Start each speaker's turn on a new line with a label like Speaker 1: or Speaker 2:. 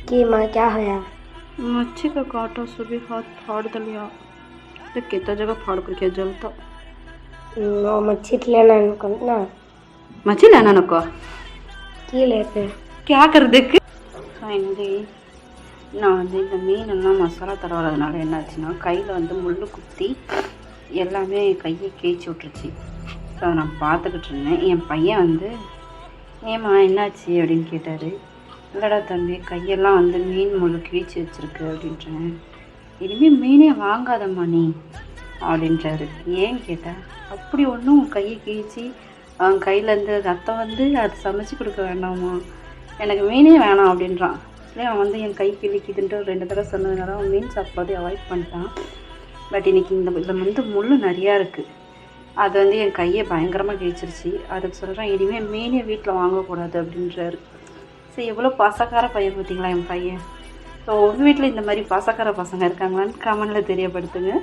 Speaker 1: कि माँ क्या होया?
Speaker 2: मच्छी का कांटा सुबह हाथ फाड़ दिया। तो कितना जगह फाड़ करके जलता।
Speaker 1: वो मच्छी लेना इनको ना
Speaker 2: मच्छी लेना नको
Speaker 1: की लेते
Speaker 2: क्या कर देख ஃபைனலி நான் வந்து இந்த மீனெல்லாம் மசாலா தடவாதனால என்னாச்சுன்னா கையில் வந்து முள் குத்தி எல்லாமே கையை கேய்ச்சி விட்ருச்சு. ஸோ அதை நான் பார்த்துக்கிட்டு இருந்தேன். என் பையன் வந்து ஏம்மா என்னாச்சு அப்படின்னு கேட்டார். இல்லைடா தம்பி, கையெல்லாம் வந்து மீன் முள் கிழிச்சி வச்சுருக்கு அப்படின்றேன். இனிமேல் மீனே வாங்காதம்மா நீ அப்படின்றாரு. ஏன்னு கேட்டேன். அப்படி ஒன்றும் கையை கிழிச்சி கையிலேருந்து ரத்தம் வந்து அது சமைச்சு கொடுக்க வேண்டாமா, எனக்கு மீனே வேணாம் அப்படின்றான். இல்லை அவன் வந்து என் கை கிழிக்குதுன்ட்டு 2 தடவை சொன்னதுனால அவன் மீன் சாப்பிட்றதே அவாய்ட் பண்ணிட்டான். பட் இன்றைக்கி இதில் வந்து முள் நிறையா இருக்குது. அது வந்து என் கையை பயங்கரமாக கிழிச்சிருச்சு. அதுக்கு சொல்கிறேன் இனிமேல் மீனே வீட்டில் வாங்கக்கூடாது அப்படின்றாரு. சரி, எவ்வளோ பாசக்கார பையன் பார்த்தீங்களா என் பையன். ஸோ உங்கள் வீட்டில் இந்த மாதிரி பாசக்கார பசங்க இருக்காங்களான்னு கமெண்டில் தெரியப்படுத்துங்க.